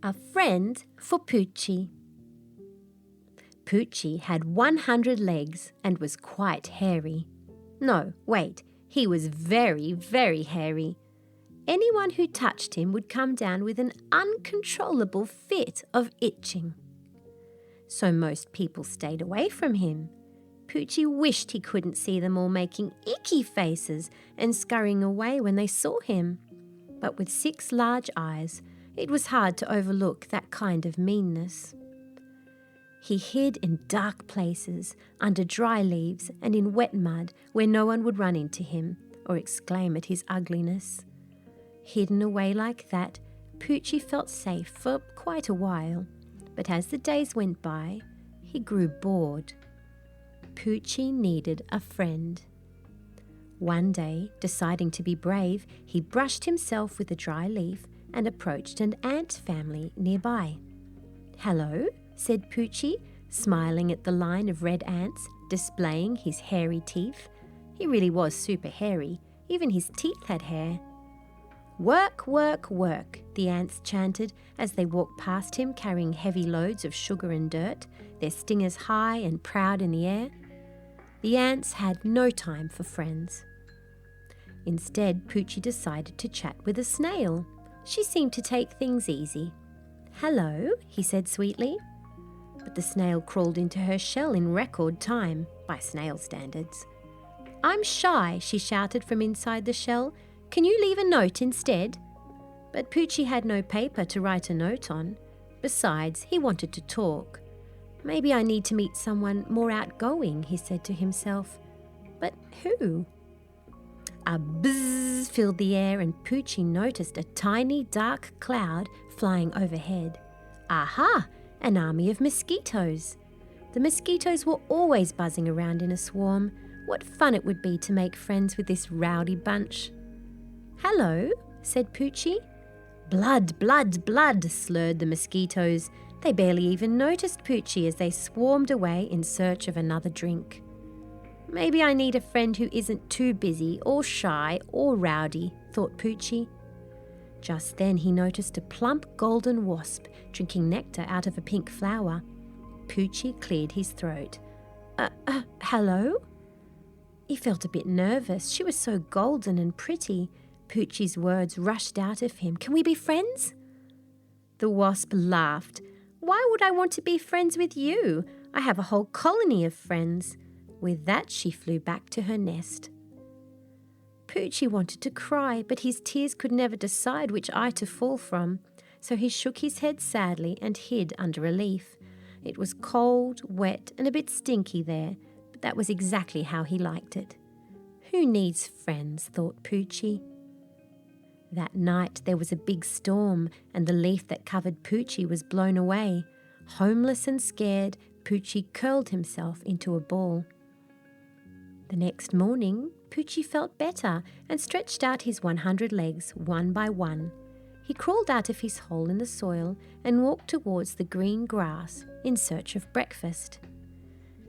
A friend for Poochi. Poochi had 100 legs and was quite hairy. No, wait, he was very, very hairy. Anyone who touched him would come down with an uncontrollable fit of itching. So most people stayed away from him. Poochi wished he couldn't see them all making icky faces and scurrying away when they saw him. But with 6 large eyes, it was hard to overlook that kind of meanness. He hid in dark places, under dry leaves and in wet mud where no one would run into him or exclaim at his ugliness. Hidden away like that, Poochi felt safe for quite a while, but as the days went by, he grew bored. Poochi needed a friend. One day, deciding to be brave, he brushed himself with a dry leaf and approached an ant family nearby. "Hello," said Poochi, smiling at the line of red ants, displaying his hairy teeth. He really was super hairy. Even his teeth had hair. "Work, work, work," the ants chanted as they walked past him carrying heavy loads of sugar and dirt, their stingers high and proud in the air. The ants had no time for friends. Instead, Poochi decided to chat with a snail. She seemed to take things easy. "Hello," he said sweetly. But the snail crawled into her shell in record time, by snail standards. "I'm shy," she shouted from inside the shell. "Can you leave a note instead?" But Poochi had no paper to write a note on. Besides, he wanted to talk. "Maybe I need to meet someone more outgoing," he said to himself. But who? A buzz filled the air and Poochi noticed a tiny dark cloud flying overhead. Aha! An army of mosquitoes. The mosquitoes were always buzzing around in a swarm. What fun it would be to make friends with this rowdy bunch. "Hello," said Poochi. "Blood, blood, blood," slurred the mosquitoes. They barely even noticed Poochi as they swarmed away in search of another drink. "Maybe I need a friend who isn't too busy or shy or rowdy," thought Poochi. Just then he noticed a plump golden wasp drinking nectar out of a pink flower. Poochi cleared his throat. Hello?" He felt a bit nervous. She was so golden and pretty. Poochi's words rushed out of him. "Can we be friends?" The wasp laughed. "Why would I want to be friends with you? I have a whole colony of friends." With that, she flew back to her nest. Poochi wanted to cry, but his tears could never decide which eye to fall from, so he shook his head sadly and hid under a leaf. It was cold, wet, and a bit stinky there, but that was exactly how he liked it. Who needs friends, thought Poochi. That night there was a big storm, and the leaf that covered Poochi was blown away. Homeless and scared, Poochi curled himself into a ball. The next morning, Poochi felt better and stretched out his 100 legs one by one. He crawled out of his hole in the soil and walked towards the green grass in search of breakfast.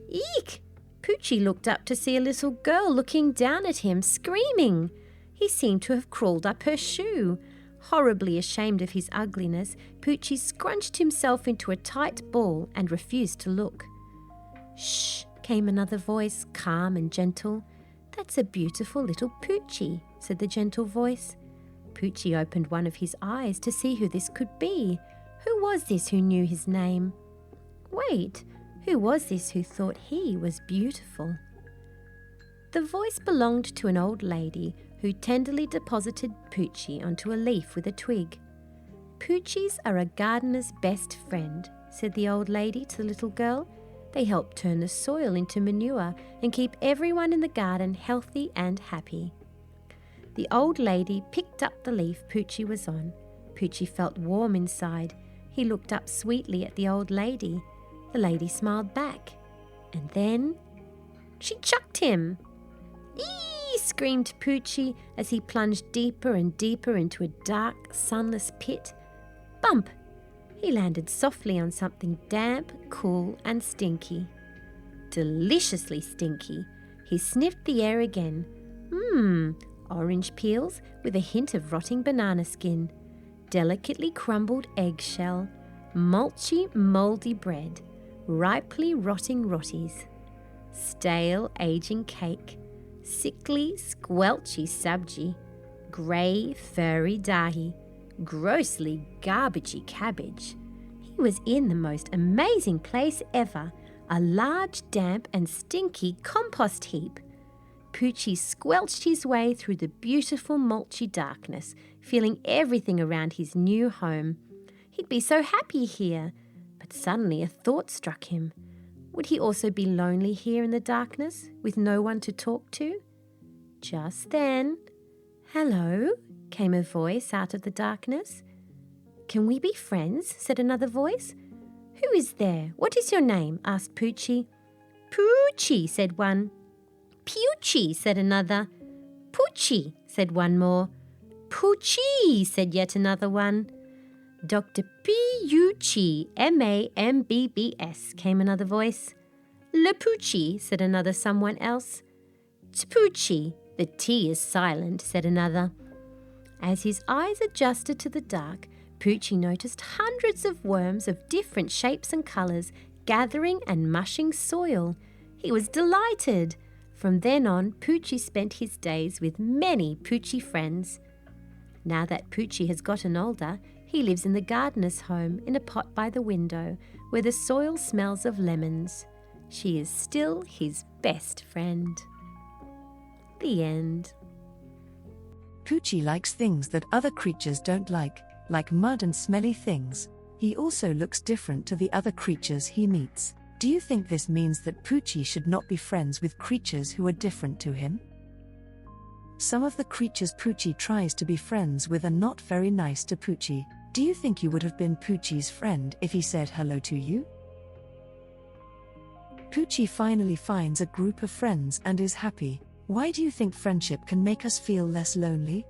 Eek! Poochi looked up to see a little girl looking down at him, screaming. He seemed to have crawled up her shoe. Horribly ashamed of his ugliness, Poochi scrunched himself into a tight ball and refused to look. "Shh!" came another voice, calm and gentle. "That's a beautiful little Poochi," said the gentle voice. Poochi opened one of his eyes to see who this could be. Who was this who knew his name? Wait, who was this who thought he was beautiful? The voice belonged to an old lady who tenderly deposited Poochi onto a leaf with a twig. "Poochies are a gardener's best friend," said the old lady to the little girl. "They help turn the soil into manure and keep everyone in the garden healthy and happy." The old lady picked up the leaf Poochi was on. Poochi felt warm inside. He looked up sweetly at the old lady. The lady smiled back. And then she chucked him. "Eee!" screamed Poochi as he plunged deeper and deeper into a dark, sunless pit. Bump! He landed softly on something damp, cool, and stinky. Deliciously stinky. He sniffed the air again. Orange peels with a hint of rotting banana skin. delicately crumbled eggshell, mulchy, mouldy bread, ripely rotting rotties, stale, aging cake, sickly, squelchy sabji, grey, furry dahi, grossly garbagey cabbage. He was in the most amazing place ever, a large, damp and stinky compost heap. Poochi squelched his way through the beautiful mulchy darkness, feeling everything around his new home. He'd be so happy here, but suddenly a thought struck him. Would he also be lonely here in the darkness, with no one to talk to? Just then, "Hello," came a voice out of the darkness. "Can we be friends?" said another voice. "Who is there? What is your name?" asked Poochi. "Poochi," said one. "Poochi," said another. "Poochi," said one more. "Poochi," said yet another one. "Dr. P-U-Chi, M-A-M-B-B-S," came another voice. "Le Poochi," said another someone else. "T'Poochi, the T is silent," said another. As his eyes adjusted to the dark, Poochi noticed hundreds of worms of different shapes and colours gathering and mushing soil. He was delighted. From then on, Poochi spent his days with many Poochi friends. Now that Poochi has gotten older, he lives in the gardener's home in a pot by the window where the soil smells of lemons. She is still his best friend. The end. Poochi likes things that other creatures don't like mud and smelly things. He also looks different to the other creatures he meets. Do you think this means that Poochi should not be friends with creatures who are different to him? Some of the creatures Poochi tries to be friends with are not very nice to Poochi. Do you think you would have been Poochi's friend if he said hello to you? Poochi finally finds a group of friends and is happy. Why do you think friendship can make us feel less lonely?